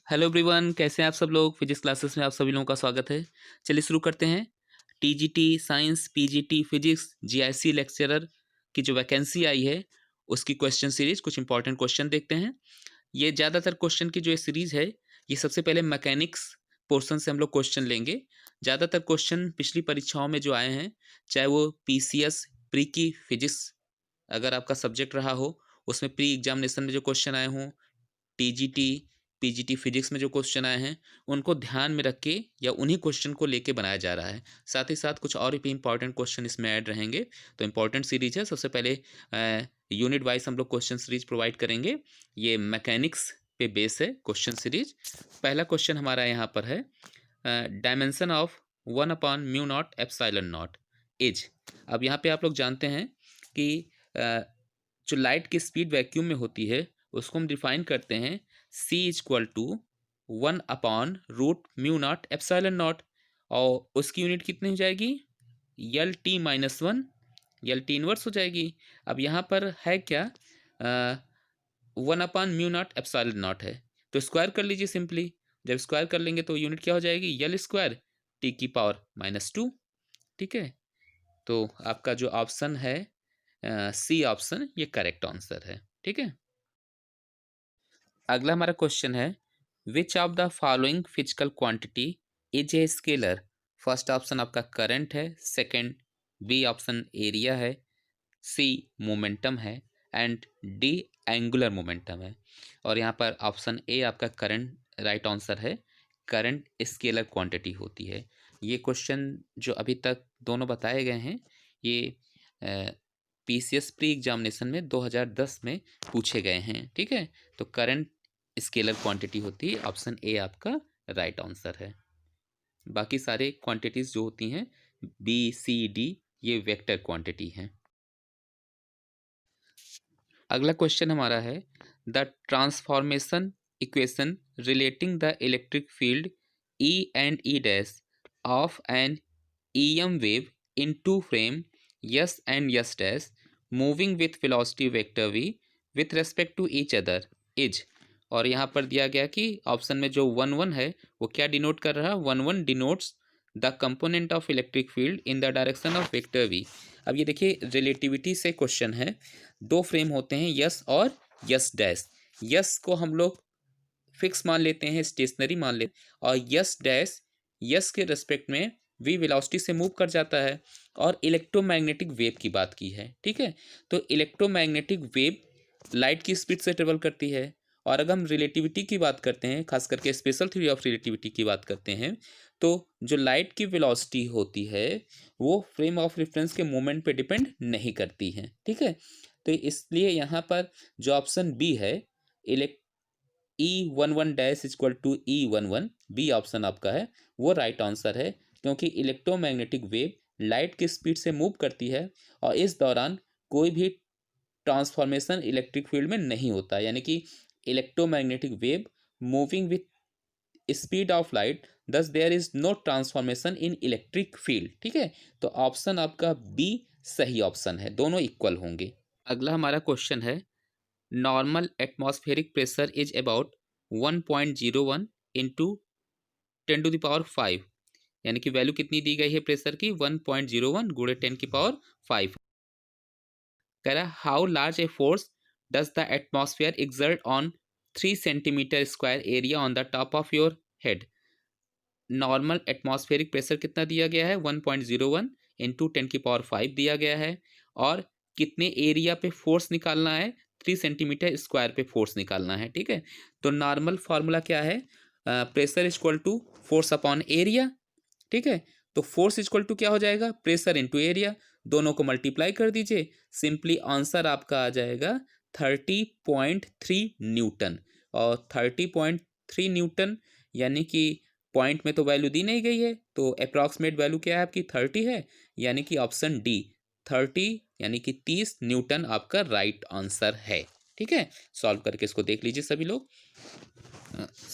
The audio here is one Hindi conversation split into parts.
हेलो एवरीवन, कैसे हैं आप सब लोग। फिजिक्स क्लासेस में आप सभी लोगों का स्वागत है। चलिए शुरू करते हैं। TGT science, PGT physics, GIC lecturer की जो वैकेंसी आई है उसकी क्वेश्चन सीरीज, कुछ इंपॉर्टेंट क्वेश्चन देखते हैं। ये ज़्यादातर क्वेश्चन की जो ये सीरीज है, ये सबसे पहले मैकेनिक्स पोर्शन से हम लोग क्वेश्चन लेंगे। ज़्यादातर क्वेश्चन पिछली परीक्षाओं में जो आए हैं, चाहे वो पीसीएस प्री की फिजिक्स अगर आपका सब्जेक्ट रहा हो, उसमें प्री एग्जामिनेशन में जो क्वेश्चन आए हों, टीजीटी पीजीटी फिजिक्स में जो क्वेश्चन आए हैं, उनको ध्यान में रख के या उन्हीं क्वेश्चन को लेके बनाया जा रहा है। साथ ही साथ कुछ और भी इंपॉर्टेंट क्वेश्चन इसमें ऐड रहेंगे। तो इंपॉर्टेंट सीरीज है। सबसे पहले यूनिट वाइज हम लोग क्वेश्चन सीरीज प्रोवाइड करेंगे। ये मैकेनिक्स पे बेस है क्वेश्चन सीरीज। पहला क्वेश्चन हमारा यहाँ पर है, डायमेंशन ऑफ 1/μ0 ε0 इज। अब यहाँ पे आप लोग जानते हैं कि जो लाइट की स्पीड वैक्यूम में होती है उसको हम डिफाइन करते हैं c इक्वल टू 1/√μ0 ε0, और उसकी यूनिट कितनी हो जाएगी, Lt-1, Lt इनवर्स हो जाएगी। अब यहाँ पर है क्या, 1/μ0 ε0 है, तो स्क्वायर कर लीजिए सिंपली। जब स्क्वायर कर लेंगे तो यूनिट क्या हो जाएगी, L² T⁻²। ठीक है, तो आपका जो ऑप्शन है सी ऑप्शन, ये करेक्ट आंसर है। ठीक है, अगला हमारा क्वेश्चन है, which of the following physical quantity is a scalar. First option आपका करंट है, सेकंड बी ऑप्शन एरिया है, सी मोमेंटम है, एंड डी एंगुलर मोमेंटम है। और यहाँ पर ऑप्शन ए आपका करंट राइट आंसर है। करंट स्केलर क्वांटिटी होती है। ये क्वेश्चन जो अभी तक दोनों बताए गए हैं, ये पीसीएस प्री एग्जामिनेशन में 2010 में पूछे गए हैं। ठीक है, तो करंट स्केलर क्वांटिटी होती है। ऑप्शन ए आपका राइट आंसर है। बाकी सारे क्वांटिटीज जो होती हैं बी सी डी, ये वेक्टर क्वांटिटी हैं। अगला क्वेश्चन हमारा है, the transformation equation relating the electric field E and E dash of an EM wave in two frame S and S dash moving with velocity vector V with respect to each other is. और यहाँ पर दिया गया कि ऑप्शन में जो 1 1 है वो क्या डिनोट कर रहा है, 1 1 denotes the component of electric field in the direction of vector V. अब ये देखिए, रिलेटिविटी से क्वेश्चन है। दो फ्रेम होते हैं, यस और यस डैश। यस को हम लोग फिक्स मान लेते हैं, स्टेशनरी मान लेते हैं, और यस डैश यस के रेस्पेक्ट में वी वेलोसिटी से मूव कर जाता है। और इलेक्ट्रोमैग्नेटिक वेव की बात की है। ठीक है, तो इलेक्ट्रोमैग्नेटिक वेव लाइट की स्पीड से ट्रेवल करती है। और अगर हम रिलेटिविटी की बात करते हैं, खास करके स्पेशल थ्योरी ऑफ रिलेटिविटी की बात करते हैं, तो जो लाइट की वेलोसिटी होती है वो फ्रेम ऑफ रेफरेंस के मोमेंट पे डिपेंड नहीं करती है। ठीक है, तो इसलिए यहाँ पर जो ऑप्शन बी है, E11-=E11, बी ऑप्शन आपका है वो राइट आंसर है। क्योंकि इलेक्ट्रोमैग्नेटिक वेव लाइट की स्पीड से मूव करती है और इस दौरान कोई भी ट्रांसफॉर्मेशन इलेक्ट्रिक फील्ड में नहीं होता, यानी कि electromagnetic wave moving with speed of light, thus there is no transformation in electric field. ठीक है, तो ऑप्शन आपका बी सही ऑप्शन है, दोनों इक्वल होंगे। अगला हमारा क्वेश्चन है, normal atmospheric pressure is about 1.01 into 10⁵, यानी कि वैल्यू कितनी दी गई है प्रेशर की, 1.01 गुणे 10⁵। कह रहा, how large a force does the atmosphere exert on 3 centimetre square area on the top of your head. Normal atmospheric pressure कितना दिया गया है, 1.01 इंटू 10⁵ दिया गया है। और कितने एरिया पे फोर्स निकालना है, 3 सेंटीमीटर स्क्वायर पे फोर्स निकालना है। ठीक है, तो नॉर्मल फार्मूला क्या है, pressure equal to force upon area. ठीक है, तो फोर्स इक्वल टू क्या हो जाएगा, प्रेशर इंटू एरिया, दोनों को मल्टीप्लाई कर दीजिए। सिंपली आंसर आपका आ जाएगा 30.3 न्यूटन। और 30.3 न्यूटन यानी कि पॉइंट में तो वैल्यू दी नहीं गई है, तो अप्रॉक्सीमेट वैल्यू क्या है आपकी, 30 है, यानी कि ऑप्शन डी 30 यानी कि 30 न्यूटन आपका राइट आंसर है। ठीक है, सॉल्व करके इसको देख लीजिए सभी लोग।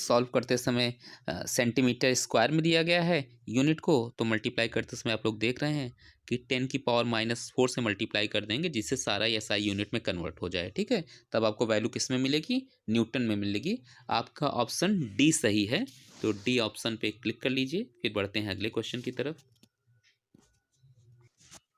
सॉल्व करते समय सेंटीमीटर स्क्वायर में दिया गया है यूनिट को, तो मल्टीप्लाई करते समय आप लोग देख रहे हैं कि 10⁻⁻4 से मल्टीप्लाई कर देंगे, जिससे सारा एसआई यूनिट में कन्वर्ट हो जाए। ठीक है, तब आपको वैल्यू किस में मिलेगी, न्यूटन में मिलेगी। आपका ऑप्शन डी सही है, तो डी ऑप्शन पे क्लिक कर लीजिए। फिर बढ़ते हैं अगले क्वेश्चन की तरफ।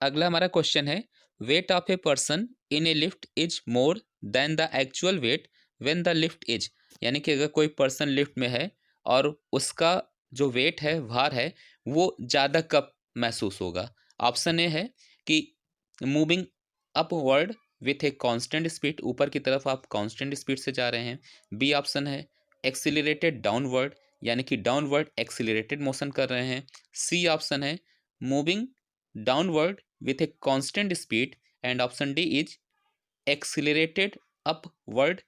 अगला हमारा क्वेश्चन है, weight of a person in A lift is more than the actual wait when the lift is, यानी कि अगर कोई पर्सन लिफ्ट में है और उसका जो वेट है, भार है, वो ज़्यादा कब महसूस होगा। ऑप्शन ए है कि moving upward with a constant speed, ऊपर की तरफ आप कांस्टेंट स्पीड से जा रहे हैं। बी ऑप्शन है एक्सीलरेटेड डाउनवर्ड, यानी कि डाउनवर्ड एक्सीलरेटेड मोशन कर रहे हैं। सी ऑप्शन है moving downward with a constant speed, and option D is accelerated upward,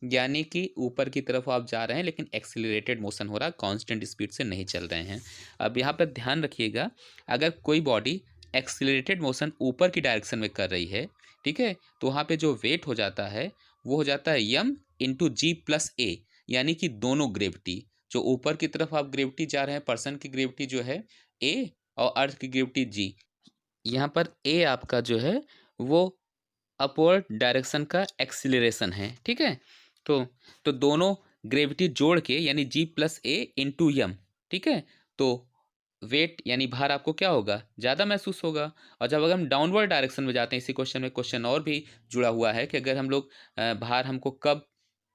यानी कि ऊपर की तरफ आप जा रहे हैं लेकिन एक्सीलरेटेड मोशन हो रहा है, कांस्टेंट स्पीड से नहीं चल रहे हैं। अब यहाँ पर ध्यान रखिएगा, अगर कोई बॉडी एक्सीलरेटेड मोशन ऊपर की डायरेक्शन में कर रही है, ठीक है, तो वहाँ पे जो वेट हो जाता है वो हो जाता है m इंटू जी प्लस ए, यानी कि दोनों ग्रेविटी, जो ऊपर की तरफ आप ग्रेविटी जा रहे हैं, पर्सन की ग्रेविटी जो है ए और अर्थ की ग्रेविटी जी, यहाँ पर ए आपका जो है वो अपवर्ड डायरेक्शन का एक्सीलरेशन है। ठीक है, तो दोनों ग्रेविटी जोड़ के यानी जी प्लस ए इंटू यम, ठीक है, तो वेट यानी भार आपको क्या होगा, ज़्यादा महसूस होगा। और जब अगर हम डाउनवर्ड डायरेक्शन में जाते हैं, इसी क्वेश्चन में क्वेश्चन और भी जुड़ा हुआ है कि अगर हम लोग भार हमको कब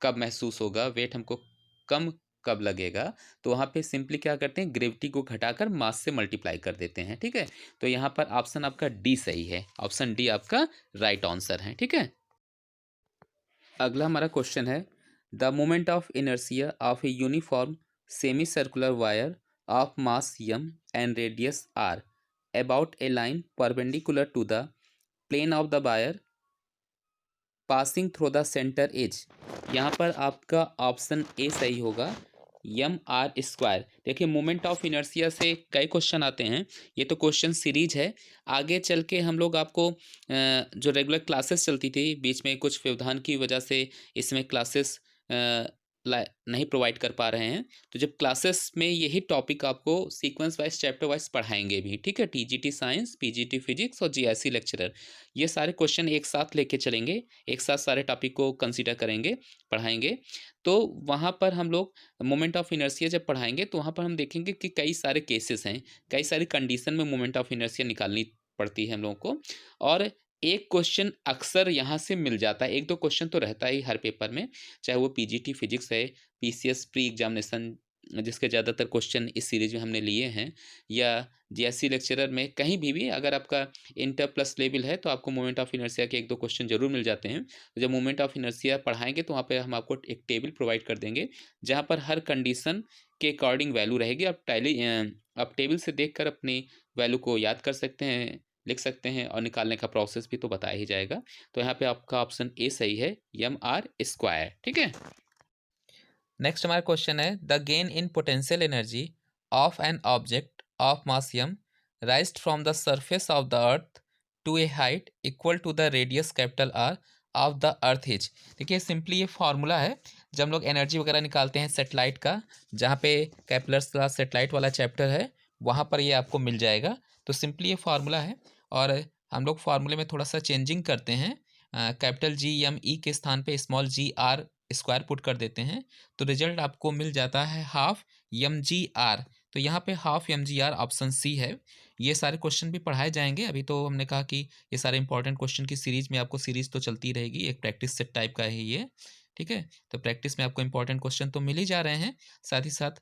कब महसूस होगा, वेट हमको कम कब लगेगा, तो वहाँ पे सिंपली क्या करते हैं, ग्रेविटी को घटाकर मास से मल्टीप्लाई कर देते हैं। ठीक है, तो यहाँ पर ऑप्शन आपका डी सही है, ऑप्शन डी आपका राइट आंसर है। ठीक है, अगला हमारा क्वेश्चन है, the moment of inertia of a uniform semi circular wire of mass M and radius R about a line perpendicular to the plane of the wire passing through the centre is. यहाँ पर आपका ऑप्शन ए सही होगा, यम आर स्क्वायर। देखिए, मोमेंट ऑफ इनर्शिया से कई क्वेश्चन आते हैं, ये तो क्वेश्चन सीरीज है। आगे चल के हम लोग आपको जो रेगुलर क्लासेस चलती थी, बीच में कुछ व्यवधान की वजह से इसमें क्लासेस नहीं प्रोवाइड कर पा रहे हैं, तो जब क्लासेस में यही टॉपिक आपको सीक्वेंस वाइज चैप्टर वाइज पढ़ाएंगे भी। ठीक है, टीजीटी साइंस, पीजीटी फिजिक्स और जीआईसी लेक्चरर, ये सारे क्वेश्चन एक साथ लेके चलेंगे, एक साथ सारे टॉपिक को कंसीडर करेंगे, पढ़ाएंगे। तो वहाँ पर हम लोग मोमेंट ऑफ इनर्शिया जब पढ़ाएंगे तो वहाँ पर हम देखेंगे कि कई सारे केसेस हैं, कई सारी कंडीशन में मोमेंट ऑफ इनर्शिया निकालनी पड़ती है हम लोगों को, और एक क्वेश्चन अक्सर यहाँ से मिल जाता है, एक दो क्वेश्चन तो रहता ही हर पेपर में, चाहे वो पीजीटी फिजिक्स है, पीसीएस प्री एग्जामिनेशन जिसके ज़्यादातर क्वेश्चन इस सीरीज में हमने लिए हैं, या जीएससी लेक्चरर में, कहीं भी अगर आपका इंटर प्लस लेवल है तो आपको मोमेंट ऑफ इनर्शिया के एक दो क्वेश्चन जरूर मिल जाते हैं। तो जब मोमेंट ऑफ इनर्शिया पढ़ाएंगे तो वहाँ पे हम आपको एक टेबल प्रोवाइड कर देंगे, जहाँ पर हर कंडीशन के अकॉर्डिंग वैल्यू रहेगी। आप टेबल से देखकर अपनी वैल्यू को याद कर सकते हैं, लिख सकते हैं, और निकालने का प्रोसेस भी तो बताया ही जाएगा। तो यहाँ पे आपका ऑप्शन ए सही है, यम आर स्क्वायर। ठीक है, नेक्स्ट हमारा क्वेश्चन है, the gain in potential energy of an object of mass M raised from the surface of the earth to a height equal to the radius capital R of the earth is. देखिए, सिंपली ये फार्मूला है, जब हम लोग एनर्जी वगैरह निकालते हैं सेटेलाइट का, जहाँ पे कैपलर्स का सेटेलाइट वाला चैप्टर है वहाँ पर ये आपको मिल जाएगा। तो सिंपली ये फार्मूला है, और हम लोग फार्मूले में थोड़ा सा चेंजिंग करते हैं, कैपिटल जी एम ई के स्थान पे small g R square put कर देते हैं, तो रिजल्ट आपको मिल जाता है हाफ एम जी आर। तो यहाँ पे half M G R option C है। ये सारे क्वेश्चन भी पढ़ाए जाएंगे, अभी तो हमने कहा कि ये सारे इंपॉर्टेंट क्वेश्चन की सीरीज में आपको, सीरीज तो चलती रहेगी, एक प्रैक्टिस सेट टाइप का है ये। ठीक है, तो प्रैक्टिस में आपको इंपॉर्टेंट क्वेश्चन तो मिल ही जा रहे हैं, साथ ही साथ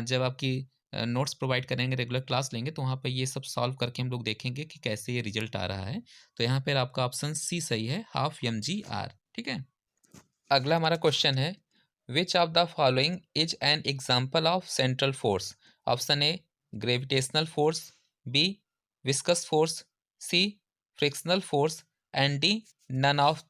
जब आपकी नोट्स प्रोवाइड करेंगे, रेगुलर क्लास लेंगे, तो वहाँ पर ये सब सॉल्व करके हम लोग देखेंगे कि कैसे ये रिजल्ट आ रहा है। तो यहाँ पर आपका ऑप्शन सी सही है, हाफ एम जी आर। ठीक है, अगला हमारा क्वेश्चन है, which of the following is an example of central force. Option A gravitational force, B viscous force, C frictional force, and D none of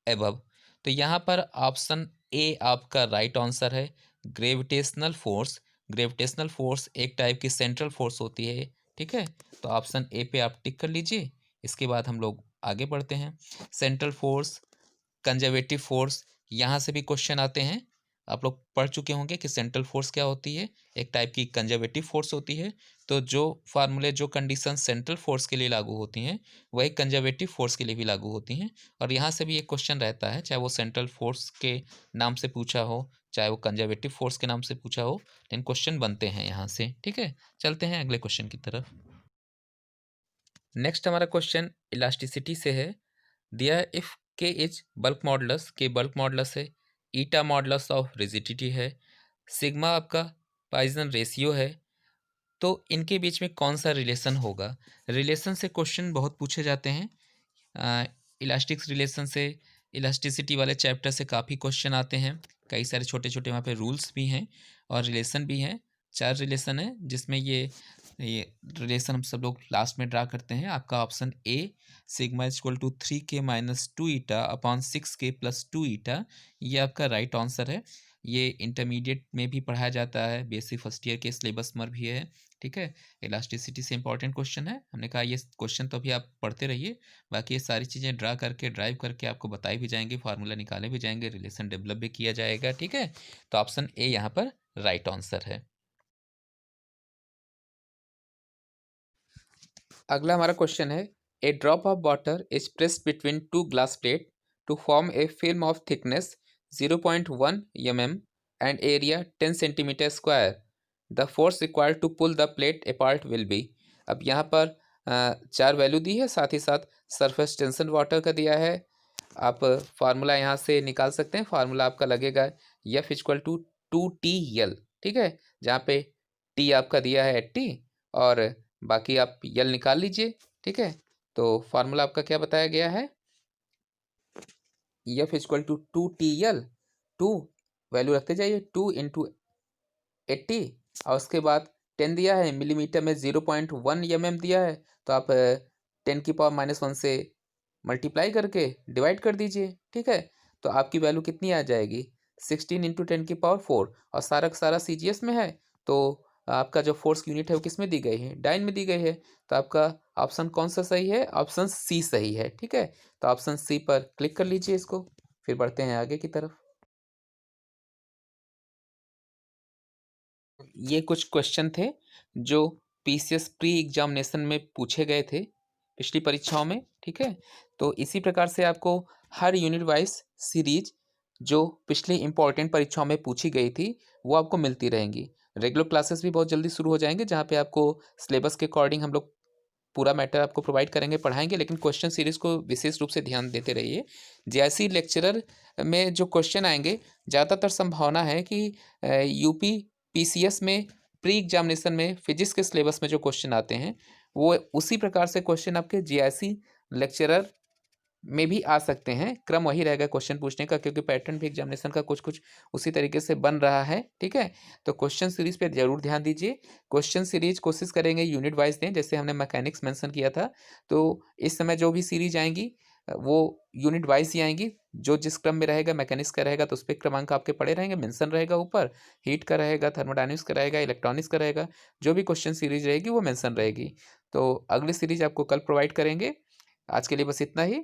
above. तो यहाँ पर ऑप्शन ए आपका राइट आंसर है, ग्रेविटेशनल फोर्स। ग्रेविटेशनल फोर्स एक टाइप की सेंट्रल फोर्स होती है। ठीक है, तो ऑप्शन ए पे आप टिक कर लीजिए। इसके बाद हम लोग आगे बढ़ते हैं। सेंट्रल फोर्स, कंजर्वेटिव फोर्स, यहाँ से भी क्वेश्चन आते हैं, आप लोग पढ़ चुके होंगे कि सेंट्रल फोर्स क्या होती है, एक टाइप की कंजर्वेटिव फोर्स होती है। तो जो फार्मूले, जो कंडीशन सेंट्रल फोर्स के लिए लागू होती हैं वही कंजर्वेटिव फोर्स के लिए भी लागू होती हैं। और यहाँ से भी एक क्वेश्चन रहता है, चाहे वो सेंट्रल फोर्स के नाम से पूछा हो, चाहे वो कंजर्वेटिव फोर्स के नाम से पूछा हो, लेकिन क्वेश्चन बनते हैं यहाँ से। ठीक है, चलते हैं अगले क्वेश्चन की तरफ। नेक्स्ट हमारा क्वेश्चन इलास्टिसिटी से है। दिया इफ के इज बल्क मॉडुलस, के बल्क मॉडुलस है, ईटा मॉडुलस ऑफ रिजिडिटी है, सिग्मा आपका पॉइसन रेशियो है, तो इनके बीच में कौन सा रिलेशन होगा। रिलेशन से क्वेश्चन बहुत पूछे जाते हैं। इलास्टिक्स रिलेशन से, इलास्टिसिटी वाले चैप्टर से काफ़ी क्वेश्चन आते हैं। कई सारे छोटे छोटे वहाँ पे रूल्स भी हैं और रिलेशन भी हैं। 4 रिलेशन है जिसमें ये रिलेशन हम सब लोग लास्ट में ड्रा करते हैं। आपका option A, sigma is equal to 3k minus 2 eta upon 6k plus 2 eta, ये आपका राइट आंसर है। ये इंटरमीडिएट में भी पढ़ाया जाता है, बेसिक फर्स्ट ईयर के सिलेबस में भी है। ठीक है, इलास्टिसिटी से इंपॉर्टेंट क्वेश्चन है। हमने कहा ये क्वेश्चन तो अभी आप पढ़ते रहिए, बाकी ये सारी चीज़ें ड्रा करके, ड्राइव करके आपको बताई भी जाएंगे, फार्मूला निकाले भी जाएंगे, रिलेशन डेवलप भी किया जाएगा। ठीक है, तो ऑप्शन ए यहाँ पर राइट आंसर है। अगला हमारा क्वेश्चन है, a drop of water is pressed between 2 glass plate to form a film of thickness 0.1 mm and area 10 centimetre square. The force required to pull the plate apart will be. अब यहाँ पर 4 वैल्यू दी है, साथ ही साथ सरफेस टेंशन वाटर का दिया है। आप फार्मूला यहाँ से निकाल सकते हैं। फार्मूला आपका लगेगा F इक्वल टू 2TL। ठीक है, जहाँ पे T आपका दिया है 80 और बाकी आप यल निकाल लीजिए। ठीक है, तो फार्मूला आपका क्या बताया गया है, F equal to 2TL, 2 value रखते जाइए, 2 इंटू 80 और उसके बाद 10 दिया है, मिलीमीटर में 0.1 mm दिया है, तो आप 10 की पावर -1 से मल्टीप्लाई करके डिवाइड कर दीजिए। ठीक है, तो आपकी वैल्यू कितनी आ जाएगी, 16 इंटू 10 की पावर 4, और सारा का सारा CGS में है, तो आपका जो फोर्स यूनिट है वो किस में दी गई है, डाइन में दी गई है। तो आपका ऑप्शन कौन सा सही है, ऑप्शन सी सही है। ठीक है, तो ऑप्शन सी पर क्लिक कर लीजिए इसको, फिर बढ़ते हैं आगे की तरफ। ये कुछ क्वेश्चन थे जो PCS प्री एग्जामिनेशन में पूछे गए थे पिछली परीक्षाओं में। ठीक है, तो इसी प्रकार से आपको हर यूनिट वाइज सीरीज जो पिछली इंपॉर्टेंट परीक्षाओं में पूछी गई थी वो आपको मिलती रहेंगी। रेगुलर क्लासेस भी बहुत जल्दी शुरू हो जाएंगे, जहाँ पे आपको सिलेबस के अकॉर्डिंग हम लोग पूरा मैटर आपको प्रोवाइड करेंगे, पढ़ाएंगे, लेकिन क्वेश्चन सीरीज को विशेष रूप से ध्यान देते रहिए। जैसी लेक्चरर में जो क्वेश्चन आएंगे, ज़्यादातर संभावना है कि यूपी PCS में प्री एग्जामिनेशन में फिजिक्स के सिलेबस में जो क्वेश्चन आते हैं वो उसी प्रकार से क्वेश्चन आपके GIC लेक्चरर में भी आ सकते हैं। क्रम वही रहेगा क्वेश्चन पूछने का, क्योंकि पैटर्न भी एग्जामिनेशन का कुछ कुछ उसी तरीके से बन रहा है। ठीक है, तो क्वेश्चन सीरीज पे जरूर ध्यान दीजिए। क्वेश्चन सीरीज कोशिश करेंगे यूनिट वाइज दें, जैसे हमने मैकेनिक्स मेंशन किया था, तो इस समय जो भी सीरीज आएंगी वो यूनिट वाइज ही आएंगी। जो जिस क्रम में रहेगा, मैकेनिक्स का रहेगा तो उस पर क्रमांक आपके पड़े रहेंगे, मेंशन रहेगा ऊपर, हीट का रहेगा, थर्मोडायनेमिक्स का रहेगा, इलेक्ट्रॉनिक्स का रहेगा, जो भी क्वेश्चन सीरीज रहेगी वो मेंशन रहेगी। तो अगली सीरीज आपको कल प्रोवाइड करेंगे। आज के लिए बस इतना ही।